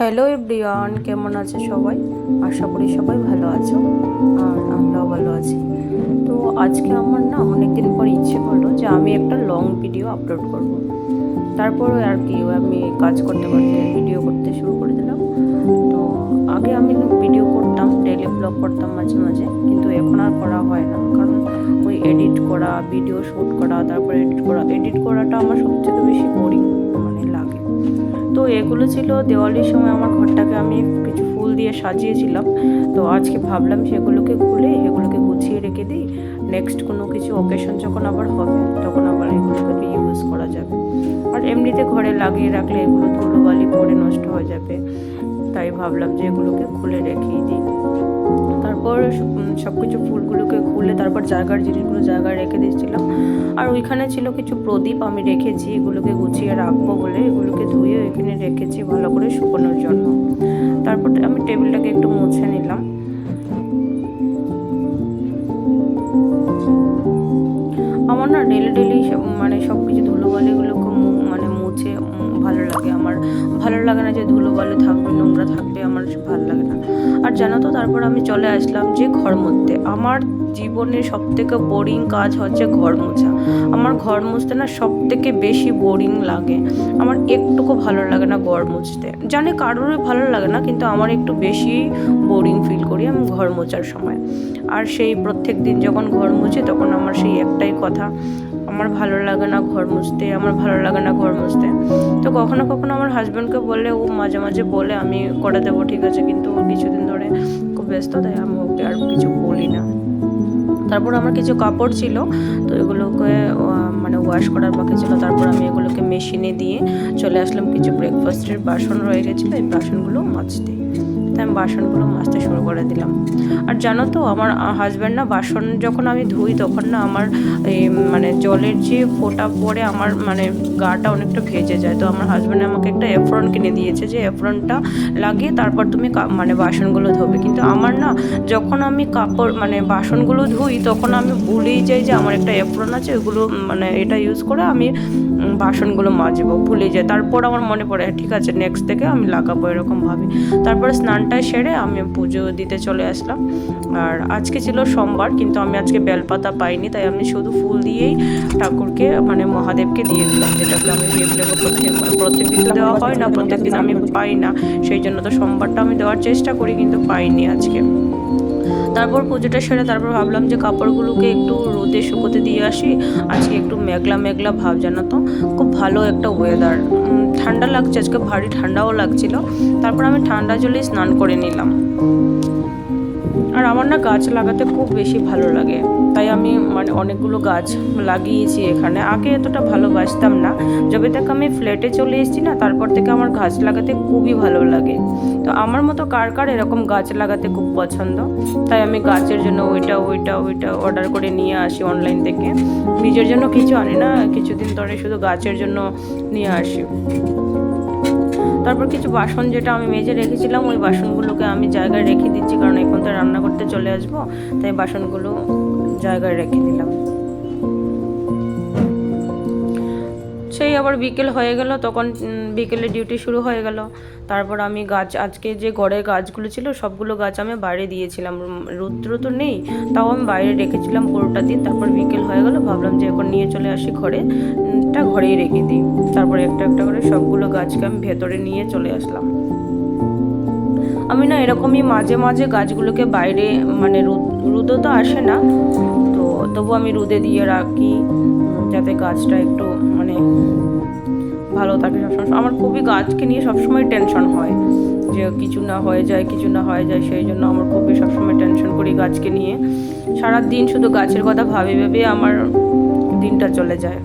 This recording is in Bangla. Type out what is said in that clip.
হ্যালো এভরিওয়ান, কেমন আছে সবাই? আশা করি সবাই ভালো আছো আর আমরাও ভালো আছি। তো আজকে আমার না অনেক দিন পর ইচ্ছে করলো যে আমি একটা লং ভিডিও আপলোড করব। তারপর আর কি আমি কাজ করতে করতে ভিডিও করতে শুরু করে দিলাম। তো আগে আমি ভিডিও করতাম, ডেইলি ব্লগ করতাম মাঝে মাঝে, কিন্তু এখন আর করা হয় না, কারণ ওই এডিট করা, ভিডিও শ্যুট করা, তারপর এডিট করাটা আমার সবথেকে বেশি বোরিং লাগে। তো এগুলো ছিল দেওয়ালির সময় আমার ঘরটাকে আমি কিছু ফুল দিয়ে সাজিয়েছিলাম। তো আজকে ভাবলাম সেগুলোকে খুলে এগুলোকে গুছিয়ে রেখে দিই, নেক্সট কোনো কিছু অকেশন যখন আবার হবে তখন আবার এগুলোকে রিইউজ করা যাবে। আর এমনিতে ঘরে লাগিয়ে রাখলে এগুলো ধুলোবালি পড়ে নষ্ট হয়ে যাবে, তাই ভাবলাম যে এগুলোকে খুলে রেখেই দিই। তারপর সব কিছু ফুলগুলোকে খুলে তারপর জিনিসগুলো জায়গায় রেখে দিয়েছিলাম। আর ওইখানে ছিল কিছু প্রদীপ আমি রেখেছি, এগুলোকে গুছিয়ে রাখবো বলে এগুলোকে ধুয়ে ওইখানে রেখেছি ভালো করে শুকোনোর জন্য। তারপর আমি টেবিলটাকে একটু মুছে নিলাম। আমার না ডেলি সব কিছু ধুলোবালিগুলোকে মুছে ভালো লাগে। আমার ভালো লাগে না যে ধুলোবালি থাকবে, নোংরা থাকবে, আমার ভালো লাগে না। আর জানো তো, তারপর আমি চলে আসলাম যে ঘর মুছতে। আমার জীবনের সবথেকে বোরিং কাজ হচ্ছে ঘর মোছা। আমার ঘর মুছতে না সবথেকে বেশি বোরিং লাগে। আমার একটুকু ভালো লাগে না ঘর মুছতে, জানি কারোরই ভালো লাগে না, কিন্তু আমার একটু বেশি বোরিং ফিল করি আমি ঘর মোছার সময়। আর সেই প্রত্যেক দিন যখন ঘর মুছি তখন আমার সেই একটাই কথা, আমার ভালো লাগে না ঘর মুছতে, আমার ভালো লাগে না ঘর মুছতে। তো কখনো কখনো আমার হাজব্যান্ডকে বলে, ও মাঝে মাঝে বলে আমি করে দেবো, ঠিক আছে, কিন্তু ও কিছুদিন ধরে খুব ব্যস্ত, তাই আমি ওকে আর কিছু বলি না। তারপর আমার কিছু কাপড় ছিল, তো এগুলোকে ওয়াশ করার বাকি ছিল। তারপর আমি এগুলোকে মেশিনে দিয়ে চলে আসলাম। কিছু ব্রেকফাস্টের বাসন রয়ে গেছিলো, এই বাসনগুলো মাজতে। তাই আমি বাসনগুলো মাজতে শুরু করে দিলাম। আর জানো তো, আমার হাজব্যান্ড না বাসন যখন আমি ধুই তখন না আমার এই জলের যে ফোঁটা পড়ে আমার গাটা অনেকটা ভেজে যায়। তো আমার হাজব্যান্ড আমাকে একটা এফরন কিনে দিয়েছে, যে এফরনটা লাগিয়ে তারপর তুমি বাসনগুলো ধোবে। কিন্তু আমার না, যখন আমি কাপড় বাসনগুলো ধুই তখন আমি ভুলেই যাই যে আমার একটা এফরন আছে, ওগুলো এটা ইউজ করে আমি বাসনগুলো মাজবো, ভুলে যাই। তারপর আমার মনে পড়ে, ঠিক আছে নেক্সট থেকে আমি লাগাবো, এরকম ভাবি। তারপরে স্নানটা সেরে আমি পুজো দিতে চলে আসলাম। আর আজকে ছিল সোমবার, কিন্তু আমি আজকে বেলপাতা পাইনি, তাই আমি শুধু ফুল দিয়েই ঠাকুরকে মহাদেবকে দিয়ে দিলাম, যেটাকে আমি দেব প্রত্যেকদিন তো দেওয়া হয় না, প্রত্যেকদিন আমি পাই না, সেই জন্য তো সোমবারটা আমি দেওয়ার চেষ্টা করি, কিন্তু পাইনি আজকে। তারপর পুজোটা সেরে তারপর ভাবলাম যে কাপড়গুলোকে একটু রোদে শুকোতে দিয়ে আসি। আজকে একটু মেঘলা মেঘলা ভাব, জানো তো, খুব ভালো একটা ওয়েদার, ঠান্ডা লাগছে, আজকে ভারী ঠান্ডাও লাগছিল। তারপর আমি ঠান্ডা জলেই স্নান করে নিলাম। আর আমার না গাছ লাগাতে খুব বেশি ভালো লাগে, তাই আমি অনেকগুলো গাছ লাগিয়েছি এখানে। আগে এতটা ভালোবাসতাম না, যবে থেকে আমি ফ্ল্যাটে চলে এসেছি না, তারপর থেকে আমার গাছ লাগাতে খুবই ভালো লাগে। তো আমার মতো কার কার এরকম গাছ লাগাতে খুব পছন্দ, তাই আমি গাছের জন্য ওইটা অর্ডার করে নিয়ে আসি অনলাইন থেকে। নিজের জন্য কিছু আনি না, কিছুদিন ধরে শুধু গাছের জন্য নিয়ে আসি। তারপর কিছু বাসন যেটা আমি মেজে রেখেছিলাম, ওই বাসনগুলোকে আমি জায়গায় রেখে দিচ্ছি, কারণ এখন তো রান্না করতে চলে আসবো, তাই বাসনগুলো জায়গায় রেখে দিলাম। সেই আবার বিকেল হয়ে গেল, তখন বিকেলে ডিউটি শুরু হয়ে গেল। তারপর আমি আজকে যে ঘরের গাছগুলো ছিল সবগুলো গাছ আমি বাইরে দিয়েছিলাম, রৌদ্র তো নেই, তাও আমি বাইরে রেখেছিলাম পুরোটা দিন। তারপর বিকেল হয়ে গেল, ভাবলাম যে এখন নিয়ে চলে আসি ঘরেই রেখে দিই। তারপর একটা একটা করে সবগুলো গাছকে আমি ভেতরে নিয়ে চলে আসলাম। আমি না এরকমই মাঝে মাঝে গাছগুলোকে বাইরে, রোদও তো আসে না, তো তবু আমি রোদে দিয়ে রাখি, যাতে গাছটা একটু ভালো থাকে সবসময়। আমার খুবই গাছকে নিয়ে সবসময় টেনশন হয়, যে কিছু না হয়ে যায়, সেই জন্য আমার খুবই সবসময় টেনশন করি গাছকে নিয়ে। সারা দিন শুধু গাছের কথা ভাবি আমার দিনটা চলে যায়।